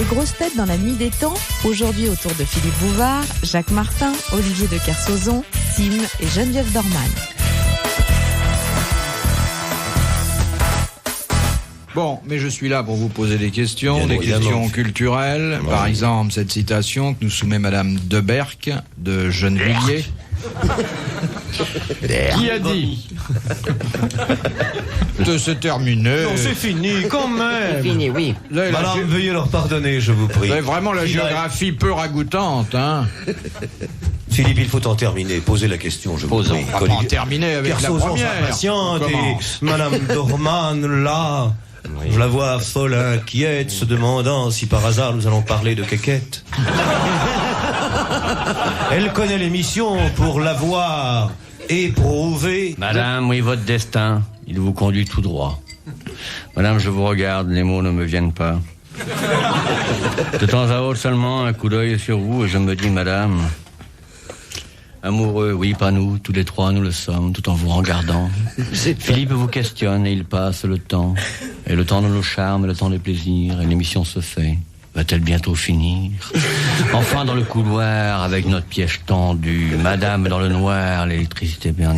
Les grosses têtes dans la nuit des temps, aujourd'hui autour de Philippe Bouvard, Jacques Martin, Olivier de Kersauzon, Tim et Geneviève Dorman. Bon, mais je suis là pour vous poser des questions, questions culturelles. Ouais. Par exemple, cette citation que nous soumet Madame Deberck de Gennevilliers. Qui a dit c'est terminé. Non, c'est fini, quand même. C'est fini, oui. Là, madame, veuillez leur pardonner, je vous prie. Vraiment la géographie peu ragoûtante, hein. Philippe, il faut en terminer. Posez la question, je vous prie. On va pas en terminer avec la première. Patiente et Madame Dorman, là... Oui. Je la vois folle, inquiète, se demandant si par hasard nous allons parler de quéquette. Elle connaît l'émission pour l'avoir éprouvée. Madame, oui, votre destin, il vous conduit tout droit. Madame, je vous regarde, les mots ne me viennent pas. De temps à autre seulement, un coup d'œil sur vous et je me dis, madame... Amoureux, oui, pas nous, tous les trois nous le sommes, tout en vous regardant. Philippe vous questionne et il passe le temps. Et le temps de nos charmes, le temps des plaisirs, et l'émission se fait. Va-t-elle bientôt finir? Enfin dans le couloir, avec notre piège tendu, madame dans le noir, l'électricité bien...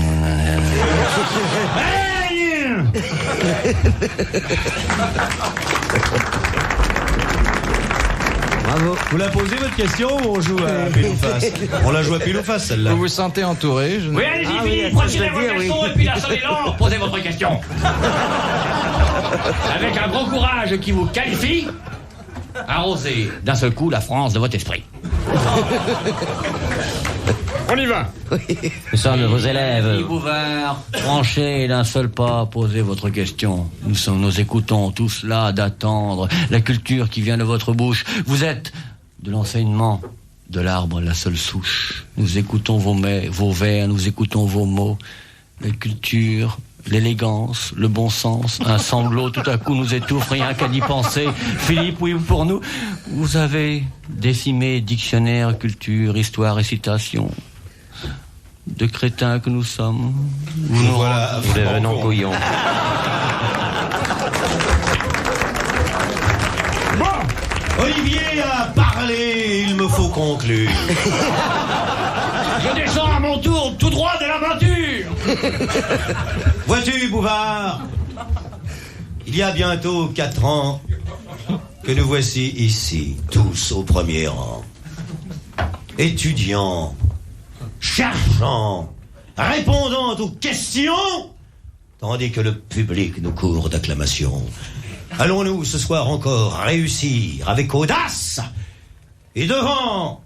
Bravo. Vous la posez votre question ou on joue à pile ou face? On la joue à pile ou face, celle-là. Vous vous sentez entouré? Oui, allez-y, Philippe, procédez vos questions et puis lâchez l'or, posez votre question. Avec un gros courage qui vous qualifie, arrosez d'un seul coup la France de votre esprit. On y va. Nous sommes vos élèves. Philippe Bouvard, tranchez d'un seul pas, posez votre question. Nous écoutons tous là d'attendre la culture qui vient de votre bouche. Vous êtes de l'enseignement de l'arbre la seule souche. Nous écoutons vos vers, nous écoutons vos mots. La culture, l'élégance, le bon sens, un sanglot tout à coup nous étouffe, rien qu'à y penser. Philippe, oui, pour nous, vous avez décimé dictionnaire, culture, histoire et citation. De crétins que nous sommes. Nous devenons couillons. Bon, Olivier a parlé, il me faut conclure. Je descends à mon tour tout droit de l'aventure. Vois-tu, Bouvard, il y a bientôt 4 ans que nous voici ici, tous au premier rang. Étudiants, cherchant, répondant aux questions, tandis que le public nous court d'acclamation. Allons-nous ce soir encore réussir avec audace et devant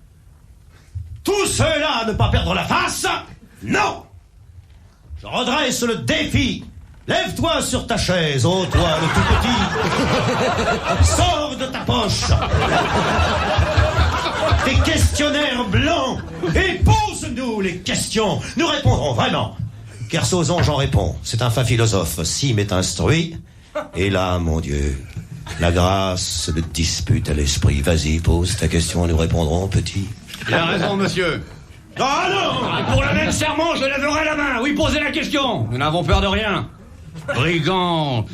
tout cela ne pas perdre la face? Non! Je redresse le défi. Lève-toi sur ta chaise, ô toi le tout petit. Sors de ta poche tes questionnaires blancs et pose-nous les questions. Nous répondrons vraiment. Kersauzon, j'en réponds. C'est un fin philosophe. Sim est instruit. Et là, mon Dieu, la grâce de dispute à l'esprit. Vas-y, pose ta question, nous répondrons, petit. Il a raison, monsieur. Ah non! Pour le même serment, je lèverai la main. Oui, posez la question. Nous n'avons peur de rien. Brigands,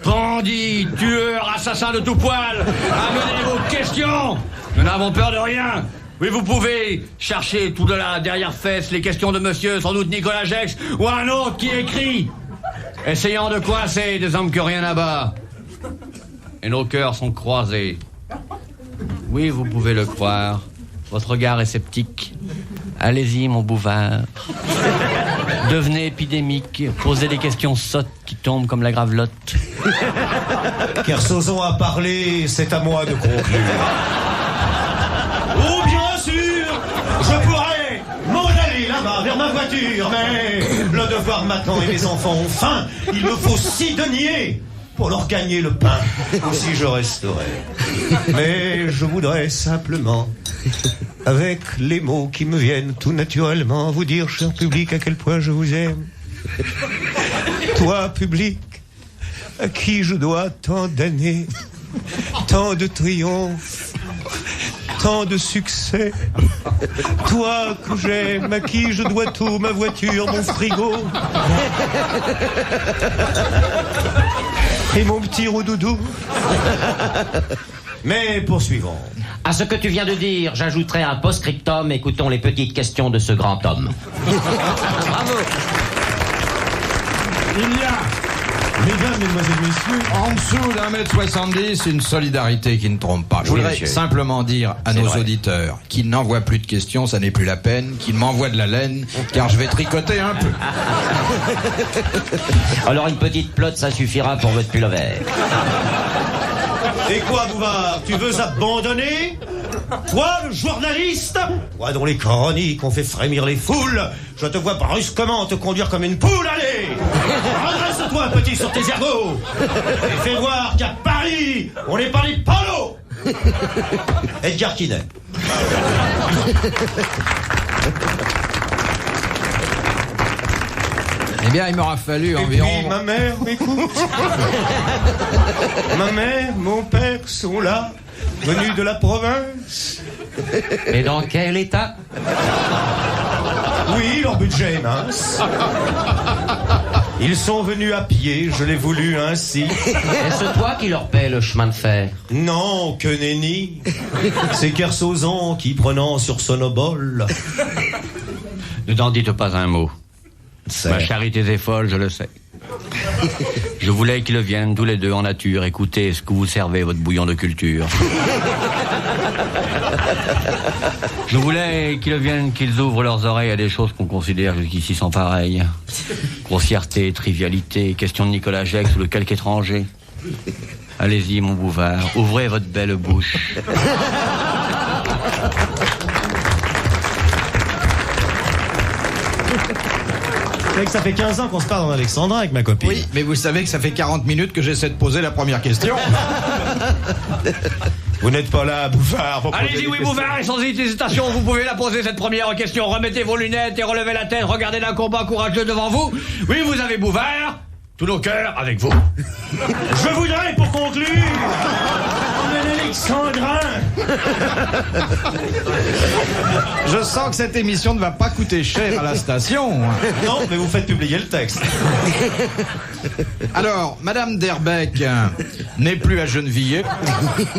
bandits, tueurs, assassins de tout poil, amenez vos questions. Nous n'avons peur de rien. Oui, vous pouvez chercher tout de là, derrière fesses, les questions de monsieur, sans doute Nicolas Gex, ou un autre qui écrit, essayant de coincer des hommes que rien n'abat. Et nos cœurs sont croisés. Oui, vous pouvez le croire. Votre regard est sceptique. Allez-y, mon Bouvard. Devenez épidémique. Posez des questions sottes qui tombent comme la gravelotte. Kersauzon a parlé, c'est à moi de conclure. Oh, bien sûr, je pourrais m'en aller là-bas vers ma voiture, mais le devoir m'attend et mes enfants ont faim. Il me faut 6 deniers pour leur gagner le pain. Aussi je resterai. Mais je voudrais simplement, avec les mots qui me viennent tout naturellement, vous dire, cher public, à quel point je vous aime. Toi, public, à qui je dois tant d'années, tant de triomphes, tant de succès. Toi que j'aime, à qui je dois tout, ma voiture, mon frigo et mon petit roudoudou. Mais poursuivons. À ce que tu viens de dire, j'ajouterai un post-scriptum. Écoutons les petites questions de ce grand homme. Bravo. Il y a, Mesdames, mesdemoiselles, messieurs, en dessous d'1m70, une solidarité qui ne trompe pas. Je voudrais simplement dire à nos auditeurs qu'ils n'envoient plus de questions, ça n'est plus la peine, qu'ils m'envoient de la laine, car je vais tricoter un peu. Alors une petite plotte, ça suffira pour votre pullover. et quoi, Bouvard, tu veux abandonner? Toi, le journaliste, toi dont les chroniques ont fait frémir les foules, je te vois brusquement te conduire comme une poule, allez! Redresse-toi, petit, sur tes ergots! Et fais voir qu'à Paris, on n'est pas les polos! Edgar Quinet. Eh bien, il m'aura fallu environ... Et puis, ma mère m'écoute. Ma mère, mon père sont là, venus de la province. Et dans quel état? Oui, leur budget est mince. Ils sont venus à pied, je l'ai voulu ainsi. Est-ce toi qui leur paie le chemin de fer? Non, que nenni. C'est Kersozon qui, prenant sur son obole... Ne t'en dites pas un mot. Ma charité est folle, je le sais. Je voulais qu'ils viennent tous les deux en nature écouter ce que vous servez, votre bouillon de culture. Je voulais qu'ils viennent, qu'ils ouvrent leurs oreilles à des choses qu'on considère jusqu'ici sans pareilles. Grossièreté, trivialité, question de Nicolas Gex ou de quelque étranger. Allez-y, mon Bouvard, ouvrez votre belle bouche. Vous savez que ça fait 15 ans qu'on se parle en Alexandrin avec ma copine. Oui, mais vous savez que ça fait 40 minutes que j'essaie de poser la première question. Vous n'êtes pas là, Bouvard. Allez-y, oui, Bouvard, et sans hésitation, vous pouvez la poser, cette première question. Remettez vos lunettes et relevez la tête, regardez d'un combat courageux devant vous. Oui, vous avez Bouvard, tous nos cœurs avec vous. Je voudrais, pour conclure, un alexandrin. Je sens que cette émission ne va pas coûter cher à la station. Non, mais vous faites publier le texte. Alors, Madame Derbeck n'est plus à Gennevilliers.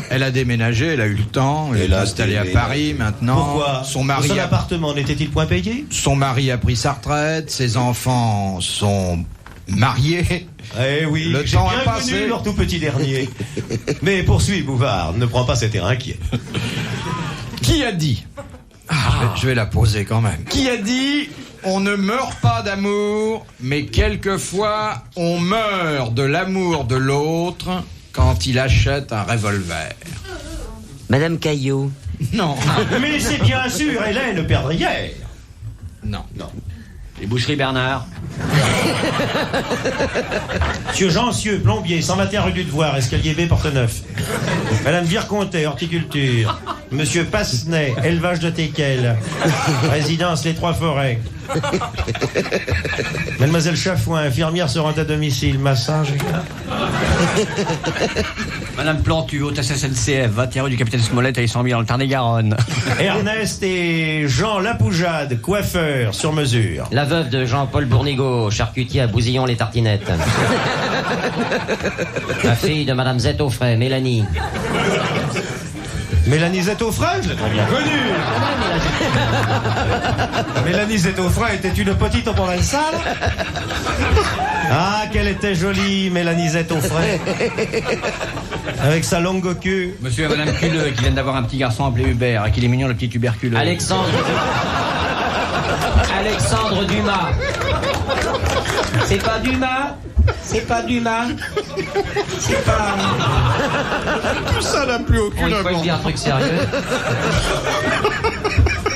Elle a déménagé, elle a eu le temps, elle est installée à Paris maintenant. Pourquoi? Son mari Son appartement n'était-il point payé? Son mari a pris sa retraite, ses enfants sont mariés. Eh oui, le j'ai temps bien a passé. connu leur tout petit dernier. Mais poursuis, Bouvard, ne prends pas cet air inquiet. Qui a dit je vais la poser quand même. Qui a dit on ne meurt pas d'amour, mais quelquefois on meurt de l'amour de l'autre quand il achète un revolver? Madame Caillot. Non. Mais c'est bien sûr Hélène Perdrière. Non. Non. Les boucheries Bernard. Monsieur Gencieux, plombier, 121 rue du Devoir, escalier B, porte 9. Madame Vircontet, horticulture. Monsieur Passenet, élevage de teckel. Résidence Les Trois Forêts. Mademoiselle Chafouin, infirmière se rend à domicile, massage. Madame Plantu, hôtesse SNCF, 21 rue du Capitaine Smollett à 100 000 dans le Tarn-et-Garonne. Ernest et Jean Lapoujade, coiffeur, sur mesure. La veuve de Jean-Paul Bournigaud, charcutier à Bousillon-les-Tartinettes. La fille de Madame Zette-Offray, Mélanie. Mélanie Zette-Offray, je l'ai très bien connue. Mélanie Zette-Offray était une petite provençale. Ah, qu'elle était jolie, Mélanie Zette-Offray. Avec sa longue queue. Monsieur et Madame Culeux, qui viennent d'avoir un petit garçon appelé Hubert, et qu'il est mignon, le petit tuberculeux. Alexandre Dumas. C'est pas Dumas? C'est pas Dumas? C'est pas... Tout ça n'a plus On aucune il faut dire un truc sérieux.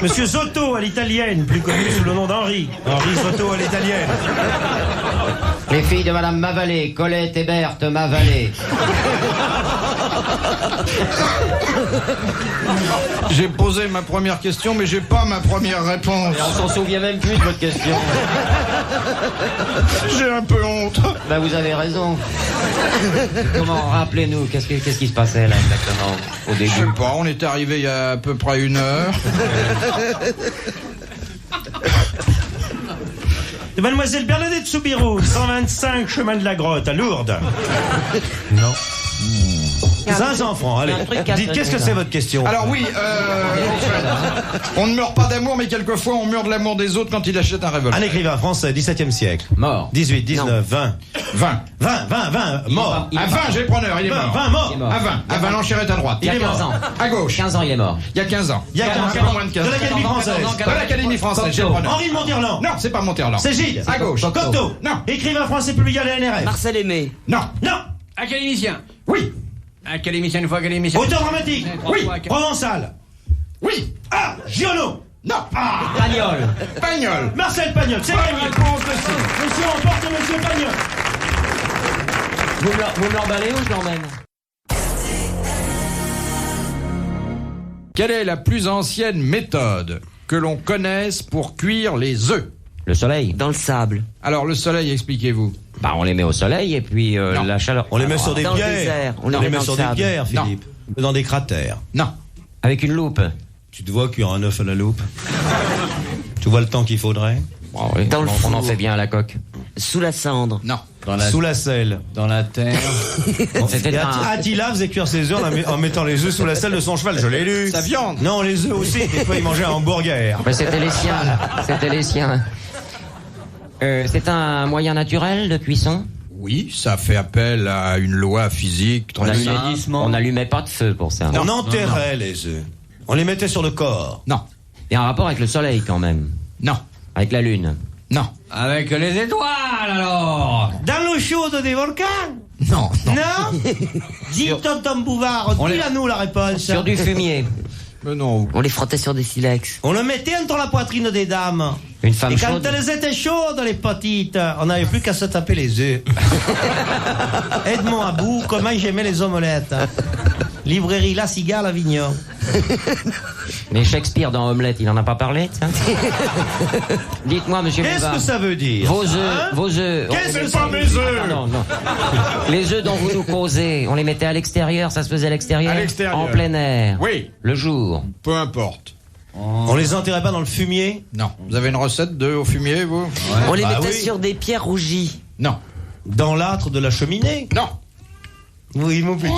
Monsieur Soto à l'italienne, plus connu sous le nom d'Henri. Henri Soto à l'italienne. Les filles de Madame Mavalé, Colette et Berthe Mavalé. J'ai posé ma première question, mais j'ai pas ma première réponse. Et on s'en souvient même plus de votre question. J'ai un peu honte. Ben vous avez raison. Comment, rappelez-nous, qu'est-ce qui se passait là exactement au Je sais début? pas, on est arrivé il y a à peu près 1 heure. De Mademoiselle Bernadette Soubirou, 125 chemin de la Grotte, à Lourdes. Non. 500 francs, allez. un truc casse Dites, le qu'est-ce que nez, c'est là. votre question? Alors oui, on ne meurt pas d'amour, mais quelquefois on meurt de l'amour des autres quand il achète un revolver. Un écrivain français, 17e siècle. Mort. 18, 19, 20. 20. 20, mort. Il est À 20, j'ai le preneur, il est 20, mort. 20 mort. Il est mort. À 20, l'enchère est à droite. Il y a est 15 mort. ans. À gauche. 15 ans, il est mort. Il y a 15 ans. Il y a Un 15 peu ans. moins de 15 De ans. l'Académie française. De l'Académie française, j'ai le preneur. Henri de Montirland. Non, c'est pas Monterland. C'est Gilles. À gauche. Cocteau. Non. Écrivain français publié à la NRF. Marcel Aimé. Non. Non. Académicien. Oui. Académicien une fois académicien. Auteur dramatique. Oui. Provençal. Oui. Ah, Giono. Non. Ah. Pagnol. Pagnol. Marcel Pagnol. C'est gagné. Réponse de Sim. Monsieur emporte Monsieur Pagnol. Vous me l'emballez ou je l'emmène? Quelle est la plus ancienne méthode que l'on connaisse pour cuire les œufs? Le soleil. Dans le sable. Alors le soleil, expliquez-vous. Bah, on les met au soleil et puis Non. la chaleur. On les met sur des Dans le pierres. désert. On les met sur des pierres, Non. Philippe. Dans des cratères. Non. Avec une loupe. Tu te vois cuire un œuf à la loupe? Tu vois le temps qu'il faudrait? Oh, oui. Dans le on en four. fait bien à la coque. Sous la cendre. Non. Sous la selle. Dans la terre. C'était Et un- Attila faisait cuire ses œufs en mettant les œufs sous la selle de son cheval. Je l'ai lu. Sa viande. Non, les œufs aussi. Des fois, il mangeait un hamburger. Mais c'était les siens. C'était les siens. C'est un moyen naturel de cuisson. Oui, ça fait appel à une loi physique très simple. On n'allumait pas de feu pour ça. On enterrait les œufs. On les mettait sur le corps. Non. Il y a un rapport avec le soleil quand même. Non. Avec la lune. Non. Avec les étoiles alors. Dans l'eau chaude des volcans? Non. Non? Dis tonton Bouvard, dis-la-nous la réponse. Sur du fumier. Mais non. On les frottait sur des silex. On le mettait entre la poitrine des dames. Une femme Et quand chaude. elles étaient chaudes, les petites, on n'avait plus qu'à se taper les œufs. Edmond Abou, comment j'aimais les omelettes. Librairie La Cigale à Avignon. Mais Shakespeare dans Omelette, il en a pas parlé, tiens. Dites-moi, monsieur Qu'est-ce Bouvard. que ça veut dire? Vos œufs, Hein? vos œufs. Qu'est-ce que c'est mes œufs? Ah, non. Les œufs dont vous nous causez, on les mettait à l'extérieur, ça se faisait à l'extérieur? À l'extérieur. En plein air? Oui. Le jour? Peu importe. On les enterrait pas dans le fumier? Non. Vous avez une recette de au fumier, vous? On les Bah mettait oui. sur des pierres rougies. Non. Dans l'âtre de la cheminée? Non. Oui, mon petit.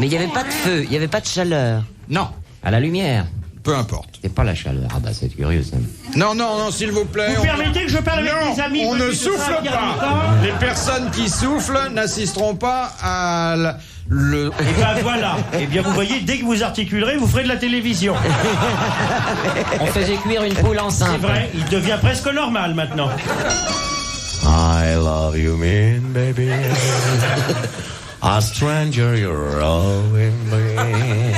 Mais il n'y avait pas de feu, il n'y avait pas de chaleur. Non. À la lumière? Peu importe. C'est pas la chaleur. Ah bah c'est curieux ça. Non, s'il vous plaît. Vous permettez que je parle avec Non, mes amis? on ne Monsieur souffle Saint-Pierre pas. du Camp? Les personnes qui soufflent n'assisteront pas à le... Et ben voilà. Eh bien, vous voyez, dès que vous articulerez, vous ferez de la télévision. On faisait cuire une poule C'est enceinte. vrai, il devient presque normal maintenant. I love you, mean baby. A stranger, you're always me.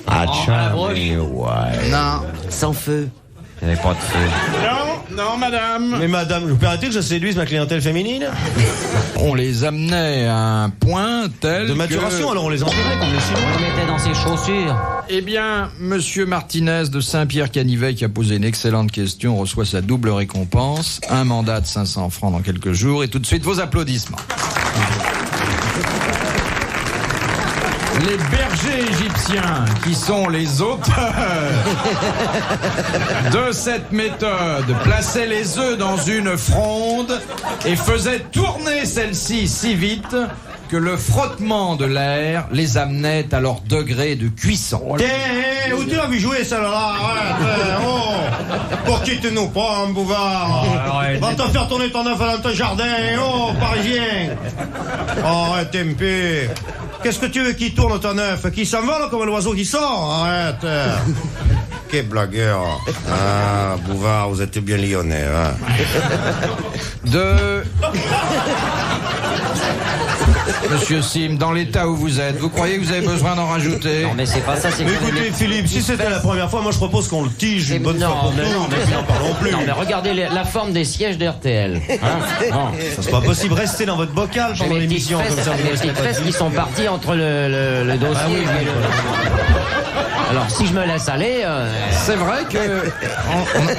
A charming wife. Non. Sans feu. Il n'y avait pas de feu. Non, madame. Mais madame, vous permettez que je séduise ma clientèle féminine? On les amenait à un point tel De maturation, que... alors on les enterrait comme les On Chinois. le mettait dans ses chaussures. Eh bien, monsieur Martinez de Saint-Pierre-Canivet, qui a posé une excellente question, reçoit sa double récompense, un mandat de 500 francs dans quelques jours, et tout de suite vos applaudissements. Les bergers égyptiens, qui sont les auteurs de cette méthode, plaçaient les œufs dans une fronde et faisaient tourner celle-ci si vite que le frottement de l'air les amenait à leur degré de cuisson. Tiens, où tu l'as vu jouer celle-là? Arrête, oh! Pour qui tu nous prends, Bouvard? Va te faire tourner ton œuf dans ton jardin, oh, parisien! Arrête un peu! Qu'est-ce que tu veux qui tourne ton œuf? Qui s'envole comme l'oiseau qui sort? Arrête! Quel blagueur! Ah, Bouvard, vous êtes bien lyonnais, hein? Monsieur Sim, dans l'état où vous êtes, vous croyez que vous avez besoin d'en rajouter? Non mais c'est pas ça, c'est Mais qu'on écoutez, aimait- Philippe, si c'était la première fois, moi je propose qu'on le tige une bonne fois pour mais toutes, non, et puis n'en parlons plus. Non mais regardez la forme des sièges de RTL. Hein non. Ça, c'est pas possible, restez dans votre bocal J'ai pendant mes petites l'émission, comme fesses, ça vous mes restez petites pas fesses dessus. qui sont parties entre le dossier Ah oui, et le... Alors si je me laisse aller, C'est vrai que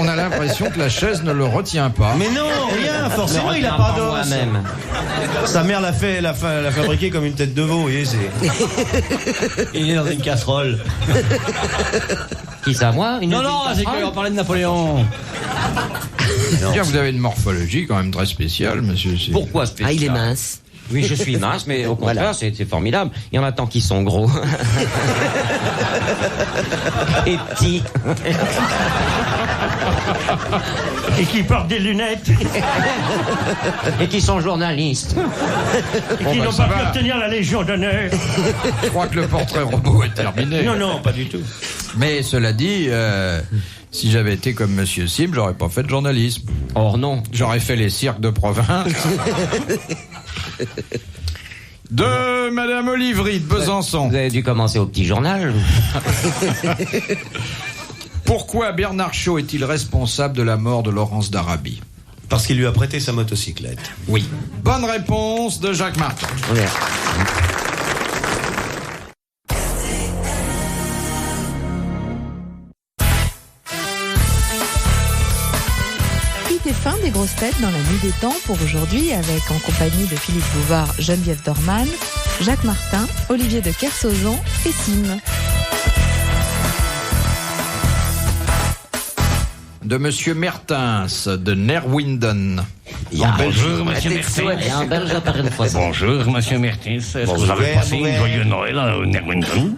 on a l'impression que la chaise ne le retient pas. Mais non, rien, je forcément me il a retiens pas d'os. moi-même. Sa mère l'a fabriqué comme une tête de veau, vous voyez, c'est... Il est dans une casserole. Qui ça, moi? Une Non, c'est casserole qu'on parlait de Napoléon. Bien, vous avez une morphologie quand même très spéciale, monsieur Sim. Pourquoi spécial? Ah, il est mince. Oui, je suis mince, mais au contraire, c'est formidable. Il y en a tant qui sont gros. Et petits. Et qui portent des lunettes. Et qui sont journalistes. Et qui n'ont pas pu obtenir la Légion d'honneur. Je crois que le portrait robot est terminé. Non, pas du tout. Mais cela dit, si j'avais été comme Monsieur Sim, j'aurais pas fait de journalisme. Or non. J'aurais fait les cirques de province. De Madame Olivry de Besançon. Vous avez dû commencer au petit journal. Pourquoi Bernard Shaw est-il responsable de la mort de Laurence d'Arabie? Parce qu'il lui a prêté sa motocyclette. Oui. Bonne réponse de Jacques Martin. Ouais. C'était fin des grosses têtes dans la nuit des temps pour aujourd'hui avec en compagnie de Philippe Bouvard, Geneviève Dorman, Jacques Martin, Olivier de Kersauzon et Sim. De Monsieur Mertens de Nerwinden. Bonjour, monsieur Mertens. Et un Belge apparaît une fois. Bonjour, monsieur Mertens. Est-ce que vous avez passé une joyeuse Noël à Nerwinden?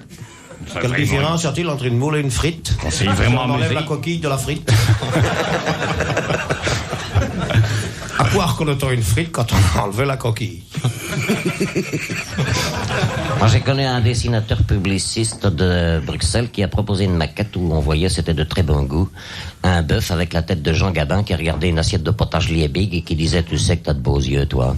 Quelle différence y a-t-il entre une moule et une frite? On s'est vraiment On enlève amusé. la coquille de la frite. À quoi reconnaît-on une frite quand on a enlevé la coquille? Moi, j'ai connu un dessinateur publiciste de Bruxelles qui a proposé une maquette où on voyait, c'était de très bon goût, un bœuf avec la tête de Jean Gabin qui regardait une assiette de potage Liebig et qui disait « Tu sais que t'as de beaux yeux, toi. »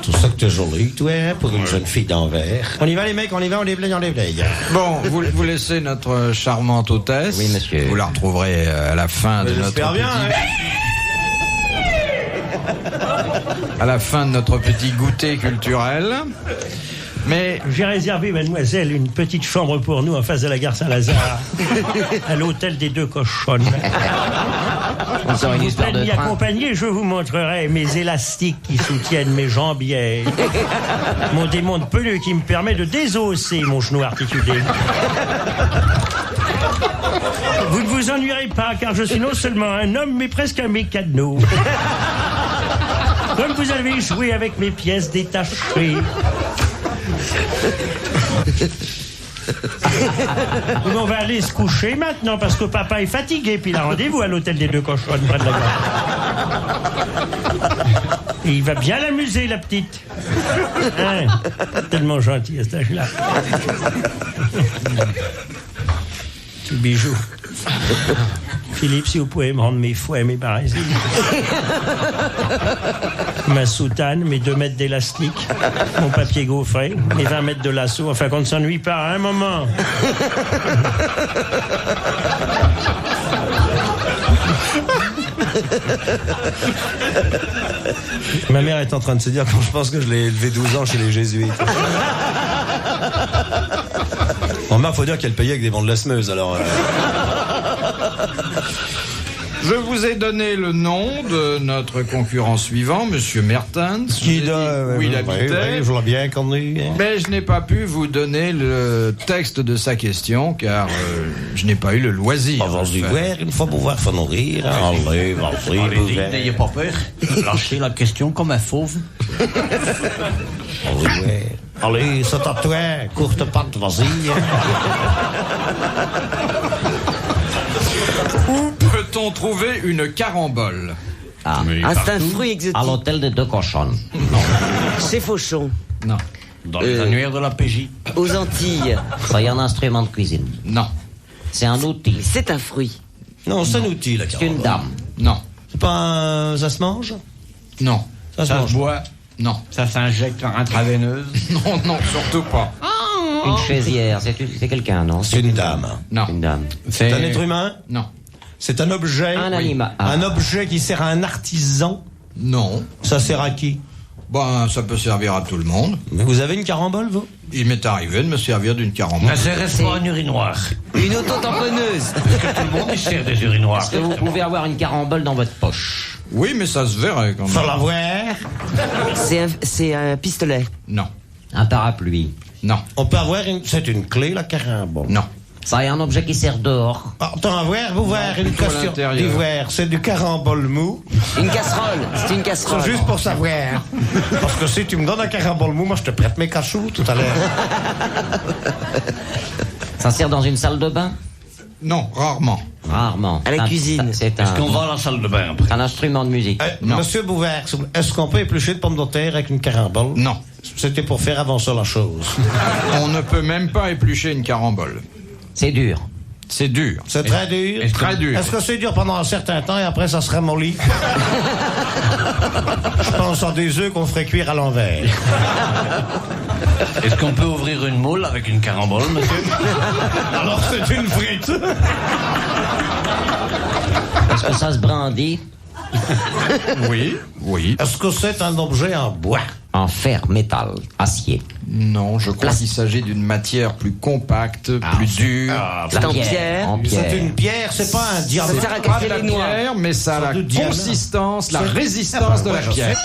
Tout ça que t'es jolie, toi, hein, pour une jeune fille d'Anvers. On y va, les mecs, on y va, on déblaye, on déblaye. Bon, vous laissez notre charmante hôtesse. Oui, monsieur. Vous la retrouverez à la fin de notre J'espère bien, à la fin de notre petit goûter culturel. Mais J'ai réservé, mademoiselle, une petite chambre pour nous en face de la gare Saint-Lazare, à l'hôtel des Deux Cochonnes. On sort une Vous histoire pouvez de m'y train. accompagner, je vous montrerai mes élastiques qui soutiennent mes jambières, mon démonte peleux qui me permet de désosser mon genou articulé. Vous ne vous ennuierez pas, car je suis non seulement un homme, mais presque un mécano. Comme vous avez joué avec mes pièces détachées. On va aller se coucher maintenant parce que papa est fatigué, puis il a rendez-vous à l'hôtel des Deux Cochonnes près de la gare. Et il va bien l'amuser, la petite. Hein? Tellement gentil à cet âge-là. Tout bijou. Philippe, si vous pouvez me rendre mes fouets, mes barésies. Ma soutane, mes 2 mètres d'élastique, mon papier gaufré, mes 20 mètres de lasso, enfin qu'on ne s'ennuie pas à un moment. Ma mère est en train de se dire quand je pense que je l'ai élevé 12 ans chez les jésuites. Remarque, faut dire qu'elle payait avec des bandes de la Smeuse, alors... je vous ai donné le nom de notre concurrent suivant, Monsieur Mertens. Je vous ai dit où il habitait. je vois bien qu'on est... Mais je n'ai pas pu vous donner le texte de sa question car je n'ai pas eu le loisir. de le faire. une fois pouvoir faire nourrir. Allez, vas-y, Allez-y, n'ayez pas peur. Lâchez la question comme un fauve. Allez, c'est à toi, courte patte, vas-y. Où peut-on trouver une carambole? Ah, c'est un fruit exotique. À l'hôtel des Deux Cochonnes. Chez Fauchon, Non. Dans les annuaires de la PJ. aux Antilles. C'est un instrument de cuisine. Non. C'est un outil. C'est un fruit. Non, c'est un outil, la C'est carambole. une dame. Non. C'est pas un... Ça se mange? Non. Ça se Ça mange. se boit. Non. Ça s'injecte en intraveineuse. Non, non, surtout pas. Une chaisière. C'est quelqu'un, non? C'est une dame. Non. Une dame. C'est un être humain? Non. C'est un objet? Un animal. Ah. Un objet qui sert à un artisan? Non. Ça sert à qui? Ben, ça peut servir à tout le monde. Mais vous avez une carambole, vous? Il m'est arrivé de me servir d'une carambole. Mais c'est pas un urinoir. Une auto-tamponneuse. Parce que tout le monde y sert des urinoirs. Est-ce que vous pouvez avoir une carambole dans votre poche? Oui, mais ça se verrait quand Faut même. la voir. C'est un pistolet. Non. Un parapluie. Non. On peut avoir une... C'est une clé, la carambole. Non. Ça est un objet qui sert dehors. Attends, vous voir une plutôt à question l'intérieur. d'ivoire. C'est du carambole mou. Une casserole. C'est une casserole. C'est juste pour savoir. Parce que si tu me donnes un carambole mou, moi je te prête mes cachous tout à l'heure. Ça sert dans une salle de bain? Non, rarement. Rarement. À la cuisine. C'est Est-ce qu'on un, va à la salle de bain après? un instrument de musique. Non. Monsieur Bouvard, est-ce qu'on peut éplucher de pommes de terre avec une carambole? Non. C'était pour faire avancer la chose. On ne peut même pas éplucher une carambole. C'est dur. C'est dur. C'est très dur. Très dur. Est-ce que c'est dur pendant un certain temps et après ça se ramollit? Je pense à des œufs qu'on ferait cuire à l'envers. Est-ce qu'on peut ouvrir une moule avec une carambole, monsieur? Alors c'est une frite. Est-ce que ça se brandit? Oui, oui. Est-ce que c'est un objet en bois? En fer, métal, acier. Non, je crois qu'il s'agit d'une matière plus compacte, plus dure. C'est en pierre. En pierre. C'est une pierre, c'est pas un diamant. Ça sert à Pas casser de la les noix. pierre, mais ça a la Sans doute diamant. consistance, la C'est- résistance de la je pierre.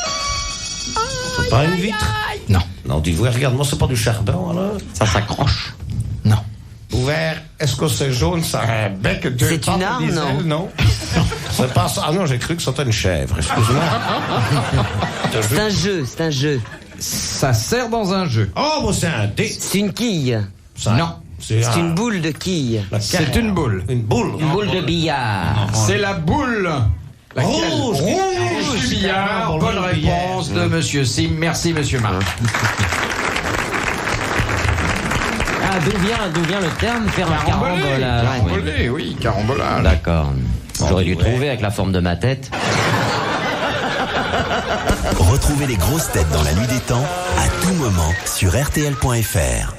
C'est pas une vitre. Non, Non, dis-vous, regarde-moi, c'est pas du charbon, alors. Ça s'accroche. non. Ouvert, est-ce que c'est jaune, ça a un bec, deux C'est pattes une et arme, des non? ailes? Non. C'est pas ça. Ah non, j'ai cru que c'était une chèvre, excuse-moi. C'est un jeu. C'est un jeu. Ça sert dans un jeu. Oh, bon, c'est un dé. C'est une quille. Ça, Non. C'est C'est une boule de quille. C'est une boule. Une boule. Une boule de billard. C'est la boule. Laquelle Rouge. Rouge du billard. Rouge Bonne du réponse de Monsieur Sim. Merci, Monsieur Marc. Ah, d'où vient le terme faire un Carambolé. carambolage? Carambolé, oui, carambolage. D'accord. J'aurais dû trouver avec la forme de ma tête. Retrouvez les grosses têtes dans la nuit des temps à tout moment sur RTL.fr.